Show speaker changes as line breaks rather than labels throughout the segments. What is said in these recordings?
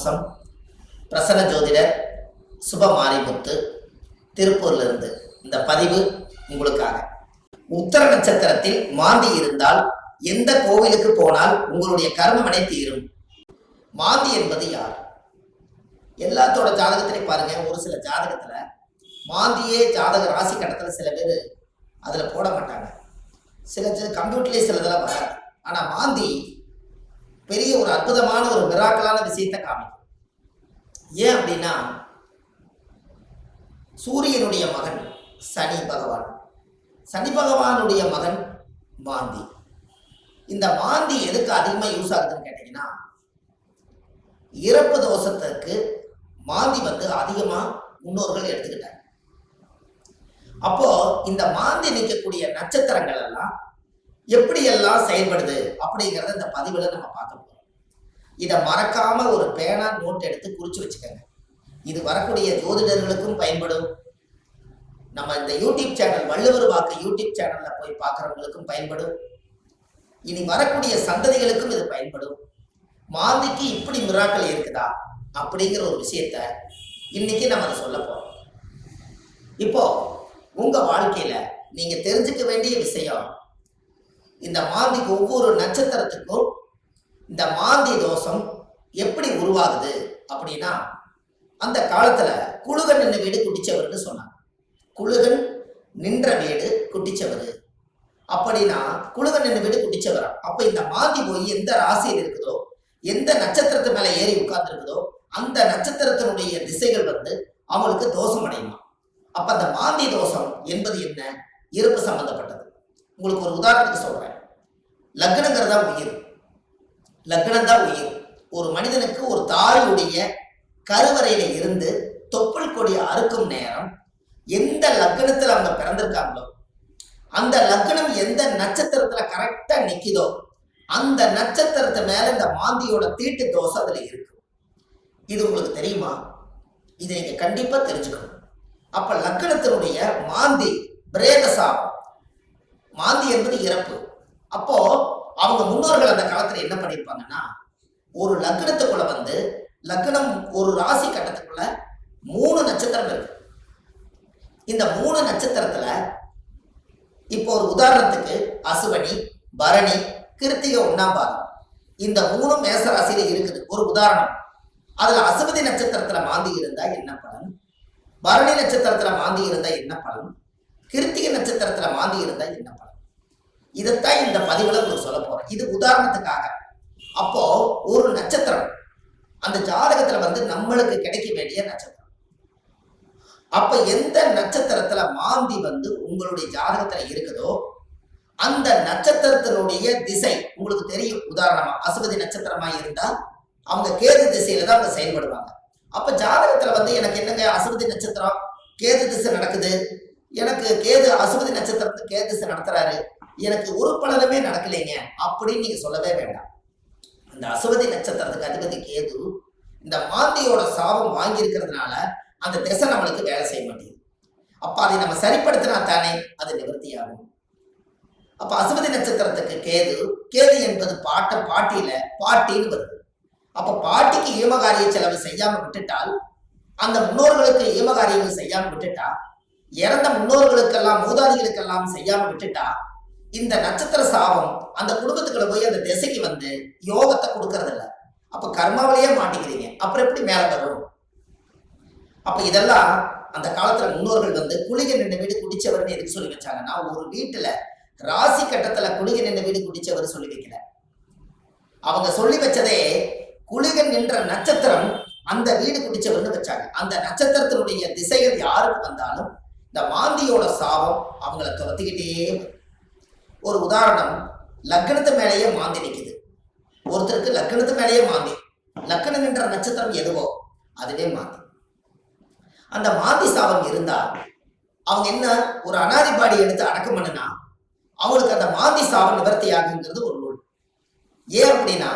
வம்சம், பிரசன்ன ஜோதிடர் சுபமாரிமுத்து, திருப்பூர்ல இருந்து இந்த பதிவு உங்களுக்காக. உத்தர நட்சத்திரத்தில் மாந்தி இருந்தால் எந்த கோவிலுக்கு போனால் உங்களுடைய கர்மவினை தீரும்? மாந்தி என்பது யார்? எல்லாத்தோட ஜாதகத்திலையும் பாருங்க, ஒரு சில ஜாதகத்துல மாந்தியே ஜாதக ராசி கட்டத்துல சில பேர் அதுல போட மாட்டாங்க. சில கம்ப்யூட்டர்லேயே சிலதெல்லாம் வராது. ஆனா மாந்தி பெரிய ஒரு அற்புதமான ஒரு மிராக்கலான விஷயத்தை காமிக்கும். ஏன் அப்படின்னா, சூரியனுடைய மகன் சனி பகவான், சனி பகவானுடைய மகன் மாந்தி. இந்த மாந்தி எதுக்கு அதிகமா யூஸ் ஆகுதுன்னு கேட்டீங்கன்னா, இறப்பு தோஷத்துக்கு மாந்தி அதிகமா முன்னோர்கள் எடுத்துக்கிட்டாங்க. அப்போ இந்த மாந்தி நிற்கக்கூடிய நட்சத்திரங்கள் எல்லாம் எப்படி எல்லாம் செயல்படுது அப்படிங்கிறத இந்த பதிவுல நம்ம பார்க்க போறோம். இதை மறக்காம ஒரு பேனா நோட் எடுத்து குறிச்சு வச்சுக்கோங்க. இது வரக்கூடிய ஜோதிடர்களுக்கும் பயன்படும். நம்ம இந்த யூடியூப் சேனல் வள்ளுவர் வாக்கு யூடியூப் சேனல்ல போய் பார்க்கறவங்களுக்கும் பயன்படும். இனி வரக்கூடிய சந்ததிகளுக்கும் இது பயன்படும். மாந்திக்கு இப்படி மிராக்கள் இருக்குதா அப்படிங்கிற ஒரு விஷயத்த இன்னைக்கு நம்ம அதை சொல்ல போறோம். இப்போ உங்க வாழ்க்கையில நீங்க தெரிஞ்சுக்க வேண்டிய விஷயம், இந்த மாந்திக்கு ஒவ்வொரு நட்சத்திரத்துக்கும் இந்த மாந்தி தோஷம் எப்படி உருவாகுது அப்படின்னா, அந்த காலத்துல குழுகன் நின்ற வீடு குட்டிச்சவர்னு சொன்னாங்க. குழுகன் நின்ற வீடு குட்டிச்சவர் அப்படின்னா குழுகன் நின்ற வீடு குட்டிச்சவரா. அப்ப இந்த மாந்தி போய் எந்த ராசியில் இருக்குதோ, எந்த நட்சத்திரத்து மேல ஏறி உட்கார்ந்து இருக்குதோ, அந்த நட்சத்திரத்தினுடைய திசைகள் அவங்களுக்கு தோஷம் அடையுமா. அப்ப அந்த மாந்தி தோஷம் என்பது என்ன? இருப்பு சம்பந்தப்பட்டது. உங்களுக்கு ஒரு உதாரணத்துக்கு சொல்றேன். லக்னங்கிறதா உயிர், லக்னம் தான் உயிர். ஒரு மனிதனுக்கு ஒரு தாயுடைய கருவறையில இருந்து தொப்புள் கொடி அறுக்கும் நேரம் எந்த லக்னத்துல அவங்க பிறந்திருக்காங்களோ, அந்த லக்னம் எந்த நட்சத்திரத்துல கரெக்டா நிக்குதோ, அந்த நட்சத்திரத்து மேல இந்த மாந்தியோட தீட்டு தோஷம் அதுல இருக்கு. இது உங்களுக்கு தெரியுமா? இதை நீங்க கண்டிப்பா தெரிஞ்சுக்கணும். அப்ப லக்னத்தினுடைய மாந்தி பிரேதசாபம், மாந்தி என்பது இறப்பு. அப்போ அவங்க முன்னோர்கள் அந்த காலத்துல என்ன பண்ணிருப்பாங்கன்னா, ஒரு லக்னத்துக்குள்ள லக்னம் ஒரு ராசி கட்டத்துக்குள்ள 3 நட்சத்திரம் இருக்கு. இந்த 3 நட்சத்திரத்துல இப்போ ஒரு உதாரணத்துக்கு அசுவனி, பரணி, கிருத்திகை 1ஆம் பாதம், இந்த 3 மேச ராசியில இருக்குது. ஒரு உதாரணம். அதுல அசுவதி நட்சத்திரத்துல மாந்தி இருந்தா என்ன பலன், பரணி நட்சத்திரத்துல மாந்தி இருந்தா என்ன பலன், கிருத்திகை நட்சத்திரத்துல மாந்தி இருந்தா என்ன பலன், இதைத்தான் இந்த பதிவுல உங்களுக்கு சொல்ல போறேன். இது உதாரணத்துக்காக. அப்போ ஒரு நட்சத்திரம் அந்த ஜாதகத்துல நம்மளுக்கு கிடைக்க வேண்டிய நட்சத்திரம். அப்ப எந்த நட்சத்திரத்துல மாந்தி உங்களுடைய ஜாதகத்துல இருக்குதோ, அந்த நட்சத்திரத்தினுடைய திசை உங்களுக்கு தெரியும். உதாரணமா அசுவதி நட்சத்திரமா இருந்தா அவங்க கேது திசையில தான் அவங்க செயல்படுவாங்க. அப்ப ஜாதகத்துல எனக்கு என்னங்க அசுவதி நட்சத்திரம் கேது திசை நடக்குது, எனக்கு கேது அசுவதி நட்சத்திரத்துக்கு கேது திசை நடத்துறாரு, எனக்கு ஒரு பலனுமே நடக்கலைங்க அப்படின்னு நீங்க சொல்லவே வேண்டாம். அந்த அசுவதி நட்சத்திரத்துக்கு அதிபதி கேது இந்த மாந்தியோட சாபம் வாங்கி இருக்கிறதுனால அந்த திசை நம்மளுக்கு வேலை செய்ய மாட்டேங்குது. அப்ப அதை நம்ம சரிப்படுத்தினா தானே அது நிவர்த்தியாகும். அப்ப அசுவதி நட்சத்திரத்துக்கு கேது, கேது என்பது பாட்டியில பாட்டின்னு வருது. அப்ப பாட்டிக்கு ஈமகாரிய செலவு செய்யாம விட்டுட்டால், அந்த முன்னோர்களுக்கு ஈமகாரியங்கள் செய்யாம விட்டுட்டா, இறந்த முன்னோர்களுக்கெல்லாம் மூதாதிகளுக்கெல்லாம் செய்யாம விட்டுட்டா, இந்த நட்சத்திர சாபம் அந்த குடும்பத்துக்குள்ள போய் அந்த திசைக்கு யோகத்தை கொடுக்கறது இல்லை. அப்ப கர்மாவிலேயே மாட்டிக்கிறீங்க. அப்புறம் எப்படி மேல வரும்? அப்ப இதெல்லாம் அந்த காலத்துல முன்னோர்கள் குளிகை நின்ற வீடு குடிச்சவர்னு எதுக்கு சொல்லி வச்சாங்கன்னா, ஒரு வீட்டுல ராசி கட்டத்துல குளிகை நின்ற வீடு குடிச்சவர் சொல்லி வைக்கல. அவங்க சொல்லி வச்சதே குளிகன் நின்ற நட்சத்திரம் அந்த வீடு குடிச்சவர்னு வச்சாங்க. அந்த நட்சத்திரத்தினுடைய திசைகள் யாருக்கு வந்தாலும் இந்த மாந்தியோட சாபம் அவங்கள துரத்திக்கிட்டே. ஒரு உதாரணம், லக்னத்து மேலேயே மாந்தி நிற்குது. ஒருத்தருக்கு லக்னத்து மேலேயே மாந்தி, லக்னம் என்ற நட்சத்திரம் எதுவோ அதுவே மாந்தி. அந்த மாந்தி சாபம் இருந்தா அவங்க என்ன ஒரு அனாதிபாடி எடுத்து அடக்கம் பண்ணுனா அவங்களுக்கு அந்த மாந்தி சாபம் நிவர்த்தி ஆகுங்கிறது ஒரு நூல். ஏன் அப்படின்னா,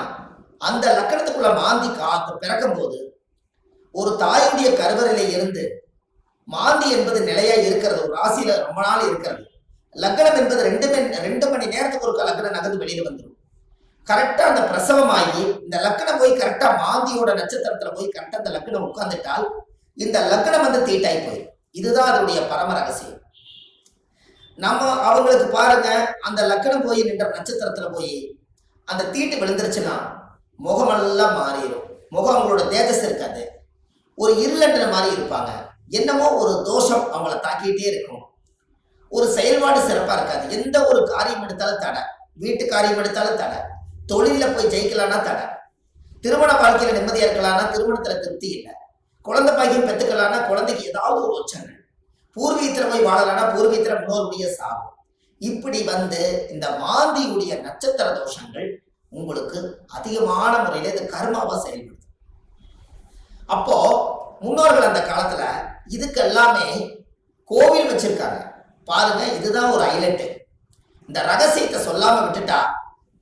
அந்த லக்கணத்துக்குள்ள மாந்தி பிறக்கும் போது ஒரு தாயுடைய கருவறையில இருந்து மாந்தி என்பது நிலையா இருக்கிறது, ஒரு ராசியில ரொம்ப நாள் இருக்கிறது. லக்னம் என்பது 2 மணி நேரத்துக்கு ஒரு லக்னம் நகர்ந்து வெளியில வந்துடும். கரெக்டா அந்த பிரசவமாகி இந்த லக்னம் போய் கரெக்டா மாந்தியோட நட்சத்திரத்துல போய் கரெக்டா அந்த லக்னம் உட்கார்ந்துட்டால் இந்த லக்னம் வந்து தீட்டாய் போயிடும். இதுதான் அதனுடைய பரம ரகசியம். நம்ம அவங்களுக்கு பாருங்க, அந்த லக்னம் போய் நின்ற நட்சத்திரத்துல போய் அந்த தீட்டு விழுந்துருச்சுன்னா முகமெல்லாம் மாறிடும். முகம் அவங்களோட தேஜஸ் இருக்காது, ஒரு இருளன்ற மாதிரி இருப்பாங்க. என்னமோ ஒரு தோஷம் அவங்கள தாக்கிட்டே இருக்கும். ஒரு செயல்பாடு சிறப்பா இருக்காது. எந்த ஒரு காரியம் எடுத்தாலும் தடை, வீட்டு காரியம் எடுத்தாலும் தடை, தொழில போய் ஜெயிக்கலாம்னா தடை, திருமண வாழ்க்கையில நிம்மதியா இருக்கலாம்னா திருமணத்துல திருப்தி இல்லை, குழந்தை பாக்கியம் பெற்றுக்கலாம்னா குழந்தைக்கு ஏதாவது ஒரு உச்சங்கள், பூர்வீகத்துல போய் வாழலாம்னா பூர்வீகத்துல முன்னோருடைய சாபம். இப்படி வந்து இந்த மாந்தியுடைய நட்சத்திர தோஷங்கள் உங்களுக்கு அதிகமான முறையில இது கர்மாவா செயல்படுது. அப்போ முன்னோர்கள் அந்த காலத்துல இதுக்கு எல்லாமே கோவில் வச்சிருக்காங்க பாருங்க. இதுதான் ஒரு ஹைலைட். இந்த ரகசியத்தை சொல்லாம விட்டுட்டா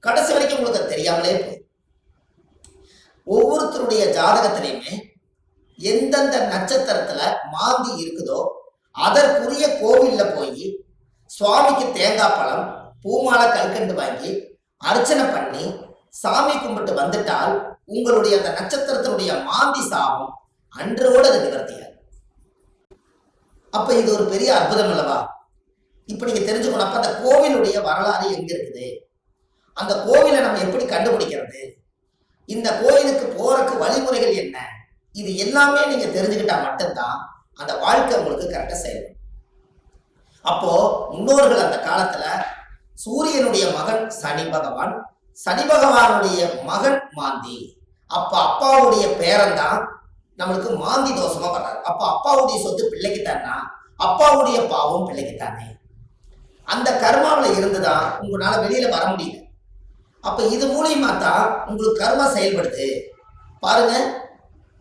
கடைசி வரைக்கும் உங்களுக்கு தெரியாமலே போய் ஒவ்வொருத்தருடைய ஜாதகத்திலையுமே எந்தெந்த நட்சத்திரத்துல மாந்தி இருக்குதோ அதற்குரிய கோவில்ல போய் சுவாமிக்கு தேங்காய் பழம் பூமாலை கல்கண்டு வாங்கி அர்ச்சனை பண்ணி சாமி கும்பிட்டு வந்துட்டால் உங்களுடைய அந்த நட்சத்திரத்தினுடைய மாந்தி சாபம் அன்றோடு அது நிவர்த்தியாது. அப்ப இது ஒரு பெரிய அற்புதம் அல்லவா? இப்ப நீங்க தெரிஞ்சுக்கணும். அப்ப அந்த கோவிலுடைய வரலாறு எங்க இருக்குது, அந்த கோவிலை நம்ம எப்படி கண்டுபிடிக்கிறது, இந்த கோயிலுக்கு போறதுக்கு வழிமுறைகள் என்ன, இது எல்லாமே நீங்க தெரிஞ்சுக்கிட்டா மட்டும்தான் அந்த வாழ்க்கை உங்களுக்கு கரெக்டா செய்யணும். அப்போ முன்னோர்கள் அந்த காலத்துல சூரியனுடைய மகன் சனி பகவான், சனி பகவானுடைய மகன் மாந்தி. அப்ப அப்பாவுடைய பேரன் தான் நம்மளுக்கு மாந்தி தோஷமா வர்றாரு. அப்ப அப்பாவுடைய சொத்து பிள்ளைக்குத்தானா, அப்பாவுடைய பாவம் பிள்ளைக்குத்தானே. அந்த கர்மாவில இருந்துதான் உங்களால வெளியில வர முடியல. அப்ப இது மூலியமா தான் உங்களுக்கு கர்மா செயல்படுது. பாருங்க,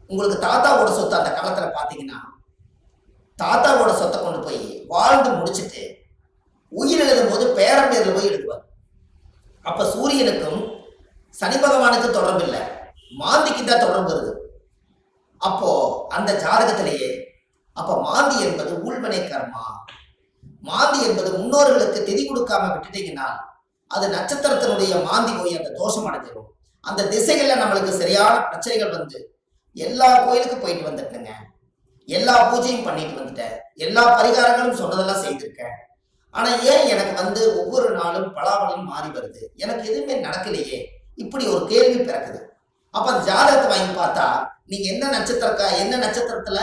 உங்களுக்கு தாத்தாவோட சொத்து அந்த காலத்துல பாத்தீங்கன்னா தாத்தாவோட சொத்தை கொண்டு போய் வாழ்ந்து முடிச்சுட்டு உயிர் எழுதும் போது பேரன் பேர்ல போய் எழுதுவார். அப்ப சூரியனுக்கும் சனி பகவானுக்கு தொடர்பு இல்லை, மாந்திக்கு தான் தொடர்பு வருது. அப்போ அந்த ஜாதகத்திலேயே அப்ப மாந்தி என்பது உள்வனை கர்மா. மாந்தி என்பது முன்னோர்களுக்கு திதி கொடுக்காம விட்டுட்டீங்கன்னா அது நட்சத்திரத்தினுடைய மாந்தி போய் அந்த தோஷம் அடைஞ்சிடும். அந்த திசைகள்ல நம்மளுக்கு சரியான பிரச்சனைகள் வந்து எல்லா கோயிலுக்கும் போயிட்டு வந்துட்டுங்க, எல்லா பூஜையும் பண்ணிட்டு வந்துட்டேன், எல்லா பரிகாரங்களும் சொன்னதெல்லாம் செய்திருக்கேன். ஆனா ஏன் எனக்கு வந்து ஒவ்வொரு நாளும் பலாபலம் மாறி வருது, எனக்கு எதுவுமே நடக்கலையே, இப்படி ஒரு கேள்வி பிறக்குது. அப்ப அந்த ஜாதகத்தை வாங்கி பார்த்தா நீங்க என்ன நட்சத்திரத்துல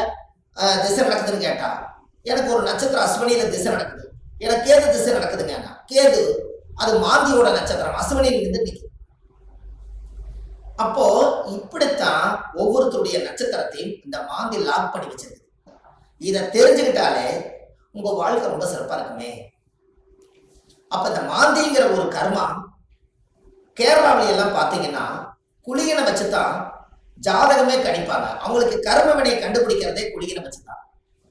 திசை நடக்குதுன்னு கேட்டா எனக்கு ஒரு நட்சத்திரம் அஸ்வினியில திசை நடக்குது, எனக்கு கேது திசை நடக்குதுங்க. கேது அது மாந்தியோட நட்சத்திரம், அஸ்வினியில இருந்து நிற்கும். அப்போ இப்படித்தான் ஒவ்வொருத்தருடைய நட்சத்திரத்தையும் இந்த மாந்தி லாக் பண்ணி வச்சிருக்கு. இதை தெரிஞ்சுக்கிட்டாலே உங்க வாழ்க்கை ரொம்ப சிறப்பா இருக்குமே. அப்ப இந்த மாந்திங்கிற ஒரு கர்மா கேரளாவில எல்லாம் பாத்தீங்கன்னா குளிகனை வச்சுதான் ஜாதகமே கணிப்பாங்க. அவங்களுக்கு கர்ம வினை கண்டுபிடிக்கிறதே குளிகனை வச்சுதான்.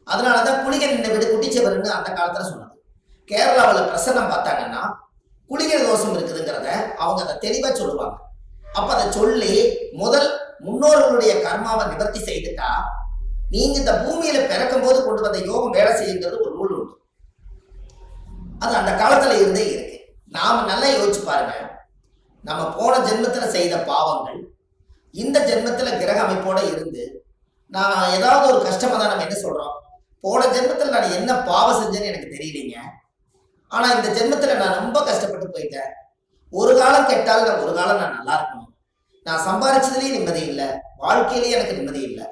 அதனாலதான் குளிகன் இந்த வீடு குட்டிச்சவர்னு அந்த காலத்துல சொன்னது. கேரளாவில் பிரசன்னம் பார்த்தாங்கன்னா குளிகை தோஷம் இருக்குதுங்கிறத அவங்க அதை தெளிவா சொல்லுவாங்க. அப்ப அதை சொல்லி முதல் முன்னோர்களுடைய கர்மாவை நிவர்த்தி செய்துட்டா நீங்க இந்த பூமியில பிறக்கும் போது கொண்டு வந்த யோகம் வேலை செய்யுங்கிறது ஒரு ரூல் உண்டு. அது அந்த காலத்துல இருந்தே இருக்கு. நாம நல்லா யோசிச்சு பாருங்க, நம்ம போன ஜென்மத்துல செய்த பாவங்கள் இந்த ஜென்மத்துல கிரக அமைப்போட இருந்து நான் ஏதாவது ஒரு கஷ்டமா தான் நம்ம என்ன சொல்றோம், போன ஜென்மத்துல நான் என்ன பாவம் செஞ்சேன்னு எனக்கு தெரியலீங்க, ஆனா இந்த ஜென்மத்துல நான் ரொம்ப கஷ்டப்பட்டு போயிட்டேன், ஒரு காலம் கெட்டால் ஒரு காலம் நான் நல்லா இருக்கணும், நான் சம்பாதிச்சதுலயும் நிம்மதி இல்லை, வாழ்க்கையிலேயே எனக்கு நிம்மதி இல்லை,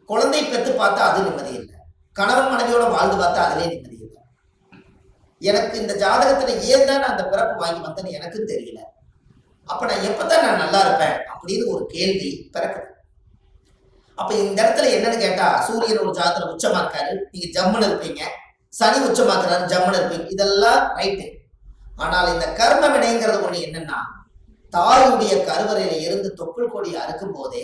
குழந்தை பெற்று பார்த்தா அது நிம்மதி இல்லை, கணவன் மனைவியோட வாழ்ந்து பார்த்தா அதுலேயே நிம்மதி இல்லை, எனக்கு இந்த ஜாதகத்துல ஏன் தான் நான் அந்த பிறப்பு வாங்கி வந்தேன்னு எனக்கும் தெரியல, அப்ப நான் எப்பதான் நான் நல்லா இருப்பேன் அப்படின்னு ஒரு கேள்வி பிறக்குது. அப்ப இந்த இடத்துல என்னன்னு கேட்டா சூரியன் ஒரு ஜாதகத்துல உச்சமா இருக்காரு, நீங்க ஜம்முன்னு இருப்பீங்க, சனி உச்சமாக்குறாரு ஜம்முன்னு இருப்பீங்க, இதெல்லாம் ரைட்டு. ஆனால் இந்த கர்ம வினைங்கிறது ஒண்ணு என்னன்னா தாயுடைய கருவறையில இருந்து தொப்புள் கொடியை அறுக்கும் போதே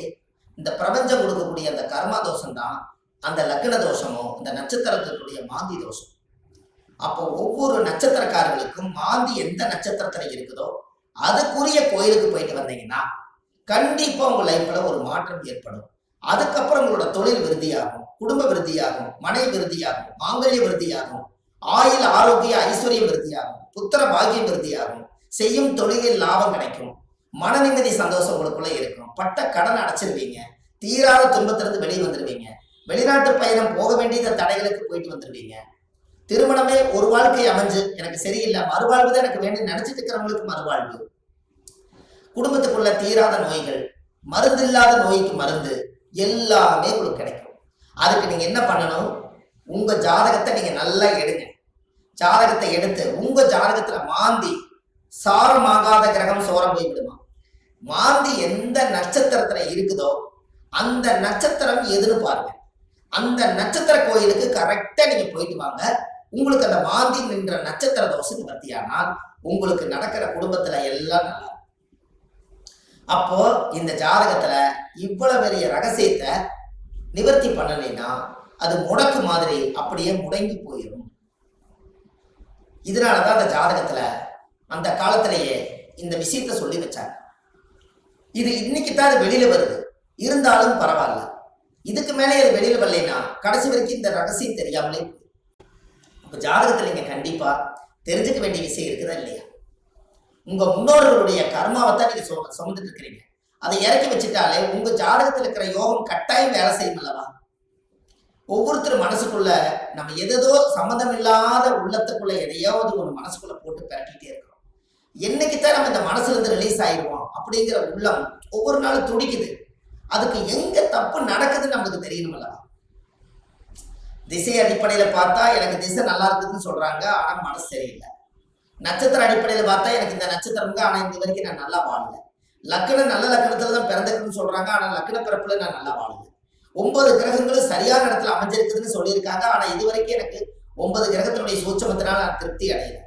இந்த பிரபஞ்சம் கொடுக்கக்கூடிய அந்த கர்மா தோஷம் தான் அந்த லக்ன தோஷமோ இந்த நட்சத்திரத்தினுடைய மாந்தி தோஷம். அப்போ ஒவ்வொரு நட்சத்திரக்காரர்களுக்கும் மாந்தி எந்த நட்சத்திரத்துல இருக்குதோ அதுக்குரிய கோயிலுக்கு போயிட்டு வந்தீங்கன்னா கண்டிப்பா உங்க லைஃப்ல ஒரு மாற்றம் ஏற்படும். அதுக்கப்புறம் உங்களோட தொழில் விருத்தியாகும், குடும்ப விருத்தியாகும், மனை விருத்தியாகும், மாங்கல்ய விருத்தியாகும், ஆயுள் ஆரோக்கிய ஐஸ்வர்யம் விருத்தியாகும், புத்திர பாக்கியம் விருத்தியாகும், செய்யும் தொழிலில் லாபம் கிடைக்கும், மன நிம்மதி சந்தோஷம் உங்களுக்குள்ள இருக்கும். பட்ட கடன் அடைச்சிருவீங்க. தீராத துன்பத்திலிருந்து வெளியே வந்துடுவீங்க. வெளிநாட்டு பயணம் போக வேண்டிய தடைகளுக்கு போயிட்டு வந்துடுவீங்க. திருமணமே ஒரு வாழ்க்கை அமைஞ்சு எனக்கு சரியில்லை, மறுவாழ்வு தான் எனக்கு வேண்டும் நினைச்சிட்டு இருக்கிறவங்களுக்கு மறுவாழ்வு. குடும்பத்துக்குள்ள தீராத நோய்கள், மருந்து இல்லாத நோய்க்கு மருந்து, எல்லாமே உங்களுக்கு கிடைக்கும். அதுக்கு நீங்க என்ன பண்ணணும்? உங்க ஜாதகத்தை நீங்க நல்லா எடுங்க. ஜாதகத்தை எடுத்து உங்க ஜாதகத்துல மாந்தி சாரமாகாத கிரகம் சோரம் போய் விடுமா. மாந்தி எந்த நட்சத்திரத்துல இருக்குதோ அந்த நட்சத்திரம் எதுன்னு பாருங்க. அந்த நட்சத்திர கோயிலுக்கு கரெக்டா நீங்க போயிட்டு வாங்க. உங்களுக்கு அந்த மாந்தி நின்ற நட்சத்திர தோஷம் நிவர்த்தியானால் உங்களுக்கு நடக்கிற குடும்பத்துல எல்லாம் நல்லா. அப்போ இந்த ஜாதகத்துல இவ்வளவு பெரிய ரகசியத்தை நிவர்த்தி பண்ணலைன்னா அது முடக்கு மாதிரி அப்படியே முடங்கி போயிடும். இதனாலதான் அந்த ஜாதகத்துல அந்த காலத்திலேயே இந்த விஷயத்த சொல்லி வச்சாங்க. இது இன்னைக்கு தான் அது வெளியில வருது, இருந்தாலும் பரவாயில்ல. இதுக்கு மேலே அது வெளியில வரலைன்னா கடைசி வரைக்கும் இந்த ரகசியம் தெரியாமலே. இப்ப ஜாதகத்துல நீங்க கண்டிப்பா தெரிஞ்சுக்க வேண்டிய விஷயம் இருக்குதா இல்லையா? உங்க முன்னோர்களுடைய கர்மாவை தான் நீங்க சுமந்துட்டு இருக்கிறீங்க. அதை இறக்கி வச்சுட்டாலே உங்க ஜாதகத்துல இருக்கிற யோகம் கட்டாயம் வேலை செய்யும் அல்லவா? ஒவ்வொருத்தரும் மனசுக்குள்ள நம்ம எதோ சம்மந்தம் இல்லாத உள்ளத்துக்குள்ள எதையாவது ஒரு மனசுக்குள்ள போட்டு பரட்டிட்டே இருக்கிறோம். என்னைக்குத்தான் நம்ம இந்த மனசுல இருந்து ரிலீஸ் ஆயிடுவோம் அப்படிங்கிற உள்ளம் ஒவ்வொரு நாளும் துடிக்குது. அதுக்கு எங்க தப்பு நடக்குதுன்னு நமக்கு தெரியணும் அல்லவா? திசை அடிப்படையில பார்த்தா எனக்கு திசை நல்லா இருக்குதுன்னு சொல்றாங்க, ஆனா மனசு சரியில்லை. நட்சத்திர அடிப்படையில பார்த்தா எனக்கு இந்த நட்சத்திரங்க, ஆனா இந்த வரைக்கும் நான் நல்லா வாழல. லக்னம் நல்ல லக்னத்துலதான் பிறந்திருக்குன்னு சொல்றாங்க, ஆனா லக்ன பிறப்புல நான் நல்லா வாழல. 9 கிரகங்களும் சரியான இடத்துல அமைஞ்சிருக்குதுன்னு சொல்லியிருக்காங்க, ஆனா இது வரைக்கும் எனக்கு 9 கிரகத்தினுடைய சூட்சமத்தினால நான் திருப்தி அடையல.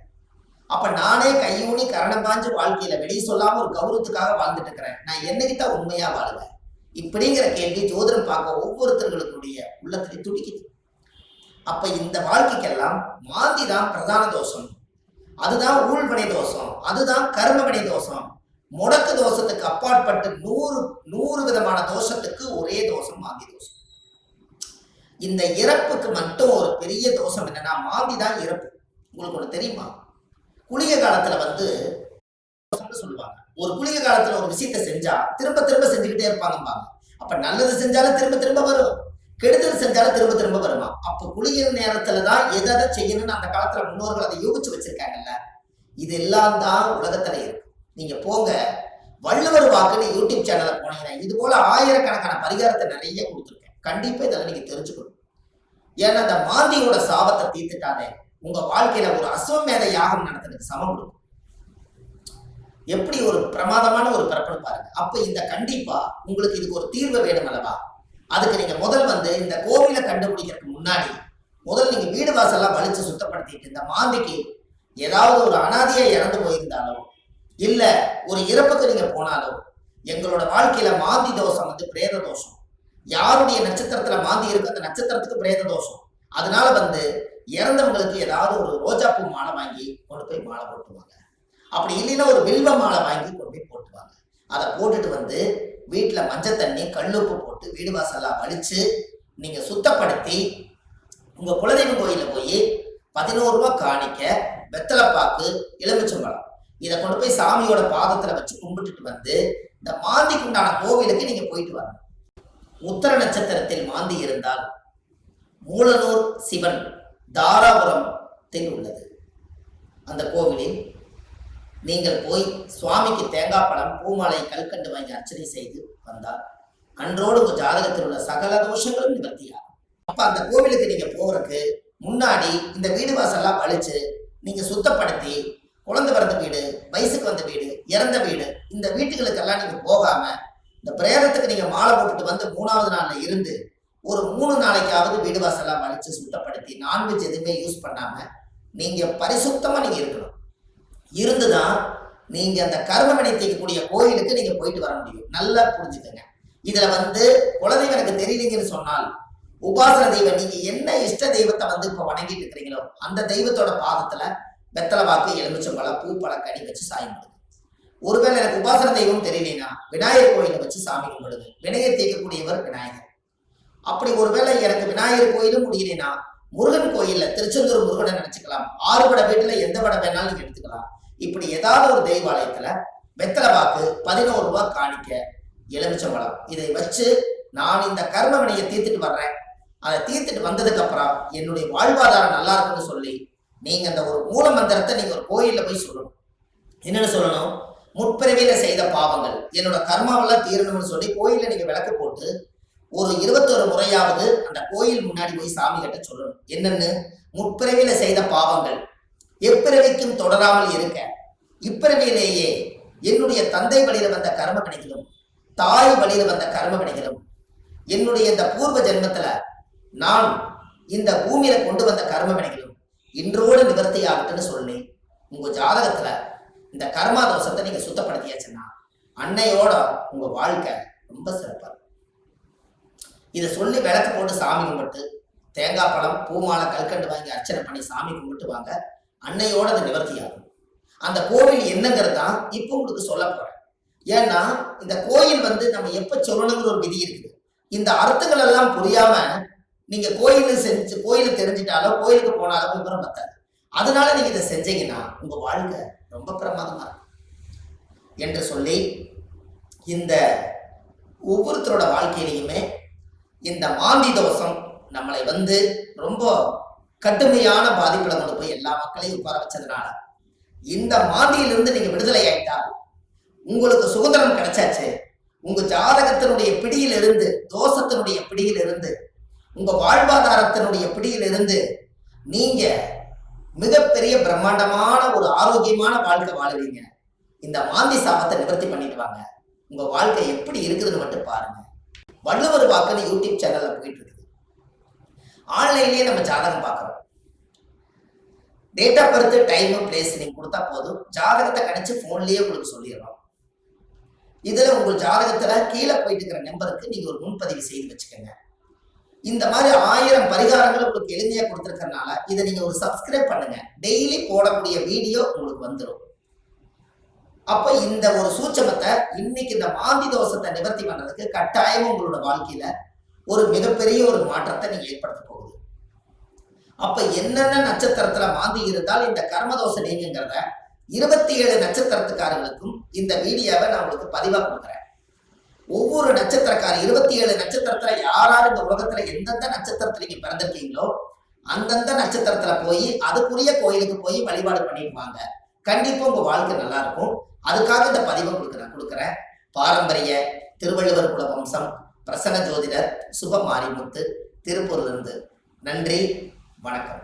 அப்ப நானே கையூனி கரணம் பாஞ்சு வாழ்க்கையில வெளியே சொல்லாம ஒரு கௌரவத்துக்காக வாழ்ந்துட்டு இருக்கிறேன். நான் என்னைக்குத்தான் உண்மையா வாழுவேன்? இப்படிங்கிற கேள்வி ஜோதிடம் பார்க்க ஒவ்வொருத்தர்களுடைய உள்ளத்திலே துடிக்குது. அப்ப இந்த வாழ்க்கைக்கெல்லாம் மாந்தி தான் பிரதான தோஷம். அதுதான் ஊழ்வினை தோஷம், அதுதான் கர்மவினை தோஷம். முடக்கு தோஷத்துக்கு அப்பாற்பட்டு 100 விதமான தோஷத்துக்கு ஒரே தோஷம் மாந்தி தோஷம். இந்த இறப்புக்கு மட்டும் ஒரு பெரிய தோஷம் என்னன்னா மாந்தி தான் இறப்பு. உங்களுக்கு ஒண்ணு தெரியுமா? குளிகை காலத்துல சொல்லுவாங்க, ஒரு குளிகை காலத்துல ஒரு விஷயத்த செஞ்சா திரும்ப திரும்ப செஞ்சுக்கிட்டே இருப்பாங்க. அப்ப நல்லது செஞ்சாலும் திரும்ப திரும்ப வரும், கெடுதல் செஞ்சாலும் திரும்ப திரும்ப வருமா. அப்ப குளிகை நேரத்துலதான் எதை செய்யணும்னு அந்த காலத்துல முன்னோர்கள் அதை யோகிச்சு வச்சிருக்காங்கல்ல. இதெல்லாம் தான் உலகத்துல இருக்கு. நீங்க போங்க, வள்ளுவர் வாக்குன்னு யூடியூப் சேனல்ல போனீங்கன்னா இது போல ஆயிரக்கணக்கான பரிகாரத்தை நிறைய கொடுத்துருக்கேன். கண்டிப்பா இதெல்லாம் நீங்க தெரிஞ்சுக்கணும். ஏன்னா அந்த மாந்தியோட சாபத்தை தீர்த்துட்டாலே உங்க வாழ்க்கையில ஒரு அஸ்வமேத யாகம் நடத்துறதுக்கு சமம் கொடுக்கும். எப்படி ஒரு பிரமாதமான ஒரு பிறப்புன்னு பாருங்க. அப்ப இந்த கண்டிப்பா உங்களுக்கு இதுக்கு ஒரு தீர்வு வேணும் அல்லவா? அதுக்கு நீங்க முதல் இந்த கோவிலை கண்டுபிடிக்கிறதுக்கு முன்னாடி முதல் நீங்க வீடு வாசல்லாம் வலிச்சு சுத்தப்படுத்திட்டு, இந்த மாந்திக்கு ஏதாவது ஒரு அனாதையா இறந்து போயிருந்தாலோ இல்ல ஒரு இறப்புக்கு நீங்க போனாலோ, எங்களோட வாழ்க்கையில மாந்தி தோஷம் பிரேத தோஷம். யாருடைய நட்சத்திரத்துல மாந்தி இருக்கு அந்த நட்சத்திரத்துக்கு பிரேத தோஷம். அதனால இறந்தவங்களுக்கு ஏதாவது ஒரு ரோஜாப்பூ மாலை வாங்கி கொண்டு போய் மாலை போட்டுவாங்க. அப்படி இல்லைன்னா ஒரு வில்வ மாலை வாங்கி கொண்டு போய் போட்டுவாங்க. அதை போட்டுட்டு வீட்டுல மஞ்சள் தண்ணி கல்லுப்பு போட்டு வீடு வாசல்லாம் வலிச்சு நீங்க சுத்தப்படுத்தி உங்க குலதெய்வம் கோயில போய் 11 ரூபாய் காணிக்க, வெத்தலைப்பாக்கு, எலுமிச்சம்பழம் இதை கொண்டு போய் சாமியோட பாதத்துல வச்சு கும்பிட்டுட்டு இந்த மாந்திக்கு உண்டான கோவிலுக்கு நீங்க போயிட்டு வரணும். உத்தர நட்சத்திரத்தில் மாந்தி இருந்தால் மூலனூர் சிவன் தாராபுரத்தில் உள்ளது. அந்த கோவிலில் நீங்கள் போய் சுவாமிக்கு தேங்காய் பழம், பூமாலை, கல்கண்டு வாங்கி அர்ச்சனை செய்து வந்தால் அன்றோடு உங்க ஜாதகத்தில் உள்ள சகல தோஷங்களும் நிவர்த்தியாகும். அப்ப அந்த கோவிலுக்கு நீங்க போறதுக்கு முன்னாடி இந்த வீடு வாசல்லாம் வலிச்சு நீங்க சுத்தப்படுத்தி, குழந்தை பிறந்த வீடு, வயசுக்கு வந்த வீடு, இறந்த வீடு, இந்த வீட்டுகளுக்கெல்லாம் நீங்க போகாம இந்த பிரேதத்துக்கு நீங்க மாலை போட்டுட்டு 3வது நாள்ல இருந்து ஒரு 3 நாளைக்காவது வீடு வாசல்லாம் வலிச்சு சுத்தப்படுத்தி நான்வெஜ் எதுவுமே யூஸ் பண்ணாம நீங்க பரிசுத்தமா நீங்க இருக்கணும். இருந்துதான் நீங்க அந்த கர்மவினை தீர்க்கக்கூடிய கோயிலுக்கு நீங்க போயிட்டு வர முடியும். நல்லா புரிஞ்சுக்கங்க. இதுல குலதெய்வம் எனக்கு தெரியலீங்கன்னு சொன்னால் உபாசன தெய்வம், நீங்க என்ன இஷ்ட தெய்வத்தை இப்ப வணங்கிட்டு இருக்கிறீங்களோ அந்த தெய்வத்தோட பாதத்துல வெத்தலை வாக்கு, எலுமிச்சம்பழம், பூ, பழம், கனி வச்சு சாமி கும்பிடுங்க. ஒருவேளை எனக்கு உபாசன தெய்வம் தெரியலனா விநாயகர் கோயிலை வச்சு சாமி கும்பிடுங்க. வினையை தீர்க்கக்கூடியவர் விநாயகர். அப்படி ஒருவேளை எனக்கு விநாயகர் கோயிலும் முடியலனா முருகன் கோயில்ல திருச்செந்தூர் முருகனை நினைச்சுக்கலாம். 6 பட வீட்டுல எந்த படம் வேணாலும் நீங்க எடுத்துக்கலாம். இப்படி ஏதாவது ஒரு தெய்வாலயத்துல வெத்தலை பாக்கு, 11 ரூபாய் காணிக்க, எலுமிச்சம்பழம். இதை வச்சு நான் இந்த கர்ம வினையை தீர்த்துட்டு வர்றேன். அதை தீர்த்துட்டு வந்ததுக்கு அப்புறம் என்னுடைய வாழ்வாதாரம் நல்லா இருக்குன்னு சொல்லி நீங்க அந்த ஒரு மூல மந்திரத்தை நீங்க ஒரு கோயில்ல போய் சொல்லணும். என்னன்னு சொல்லணும்? முற்பிறவியில செய்த பாவங்கள் என்னோட கர்மாவெல்லாம் தீரணும்னு சொல்லி கோயில்ல நீங்க விளக்கு போட்டு ஒரு 21 முறையாவது அந்த கோயில் முன்னாடி போய் சாமி கிட்ட சொல்லணும். என்னன்னு? முற்பிறவியில செய்த பாவங்கள் எப்பிறவிக்கும் தொடராமல் இருக்க, இப்பிறவியிலேயே என்னுடைய தந்தை வழியில வந்த கர்ம வினைகளும் தாய் வழியில வந்த கர்ம வினைகளும் என்னுடைய இந்த பூர்வ ஜென்மத்துல நான் இந்த பூமியில கொண்டு வந்த கர்ம வினைகளும் இன்றோடு நிவர்த்தி ஆகட்டுன்னு சொல்லி உங்க ஜாதகத்துல இந்த கர்மா தோஷத்தை நீங்க சுத்தப்படுத்தியாச்சுன்னா அன்னையோட உங்க வாழ்க்கை ரொம்ப சிறப்பா இருக்கும். இதை சொல்லி விளக்கு போட்டு சாமி கும்பிட்டு தேங்காய் பழம், பூமாலை, கல்கண்டு வாங்கி அர்ச்சனை பண்ணி சாமி கும்பிட்டு வாங்க. அன்னையோட அது நிவர்த்தி ஆகும். அந்த கோவில் என்னங்கிறது தான் இப்போ உங்களுக்கு சொல்ல போறேன். ஏன்னா இந்த கோயில் நம்ம எப்ப சொல்லணுங்கிற ஒரு விதி இருக்குது. இந்த அர்த்தங்கள் எல்லாம் புரியாம நீங்க கோயிலுக்கு தெரிஞ்சிட்டாலோ கோயிலுக்கு போனாலோ விவரம் பத்தாது. அதனால நீங்க இதை செஞ்சீங்கன்னா உங்க வாழ்க்கை ரொம்ப பிரமாதமா இருக்கும் என்று சொல்லி இந்த ஒவ்வொருத்தரோட வாழ்க்கையிலையுமே இந்த மாந்தி தோஷம் நம்மளை ரொம்ப கடுமையான பாதிப்புல கொண்டு போய் எல்லா மக்களையும் உட்கார வச்சதுனால இந்த மாந்தியிலிருந்து நீங்க விடுதலை ஆயிட்டால் உங்களுக்கு சுதந்திரம் கிடைச்சாச்சு. உங்க ஜாதகத்தினுடைய பிடியிலிருந்து, தோஷத்தினுடைய பிடியிலிருந்து, உங்க வாழ்வாதாரத்தினுடைய பிடியிலிருந்து நீங்க மிகப்பெரிய பிரம்மாண்டமான ஒரு ஆரோக்கியமான வாழ்க்கை வாழுவீங்க. இந்த மாந்தி சாபத்தை நிவர்த்தி பண்ணிட்டு வாங்க. உங்க வாழ்க்கை எப்படி இருக்குதுன்னு மட்டும் பாருங்க. வள்ளுவர் வாக்குன்னு யூடியூப் சேனல்ல போயிட்டு இருக்குது. ஆன்லைன்லயே நம்ம ஜாதகம் பார்க்கிறோம். Date of birth, time, place நீங்க கொடுத்தா போதும். ஜாதகத்தை கணிச்சு போன்லயே உங்களுக்கு சொல்லிடுறோம். இதுல உங்கள் ஜாதகத்துல கீழே போயிட்டு இருக்கிற நம்பருக்கு நீங்க ஒரு முன்பதிவு செய்து வச்சுக்கோங்க. இந்த மாதிரி 1000 பரிகாரங்கள் உங்களுக்கு எளிமையா கொடுத்துருக்கறனால இதை நீங்க ஒரு சப்ஸ்கிரைப் பண்ணுங்க. டெய்லி போடக்கூடிய வீடியோ உங்களுக்கு வந்துடும். அப்ப இந்த ஒரு சூட்சமத்தை இன்னைக்கு இந்த மாந்தி தோஷத்தை நிவர்த்தி பண்றதுக்கு கட்டாயமா உங்களோட வாழ்க்கையில ஒரு மிகப்பெரிய ஒரு மாற்றத்தை நீங்க ஏற்படுத்த போகுது. அப்ப என்னென்ன நட்சத்திரத்துல மாந்தி இருந்தால் இந்த கர்மதோஷ நீங்கிறத 27 நட்சத்திரத்துக்காரர்களுக்கும் இந்த வீடியோவை நான் உங்களுக்கு பதிவா கொடுக்குறேன். ஒவ்வொரு நட்சத்திரக்கார 27 நட்சத்திரத்துல யாராரு இந்த உலகத்துல எந்தெந்த நட்சத்திரத்துல நீங்க பிறந்திருக்கீங்களோ அந்தந்த நட்சத்திரத்துல போய் அதுக்குரிய கோயிலுக்கு போய் வழிபாடு பண்ணிட்டு வாங்க. கண்டிப்பா உங்க வாழ்க்கை நல்லா இருக்கும். அதுக்காக இந்த பதிவை கொடுக்குறேன். பாரம்பரிய திருவள்ளுவர் குல வம்சம், பிரசன்ன ஜோதிடர் சுப மாரிமுத்து, திருப்பூர்ல இருந்து. நன்றி, வணக்கம்.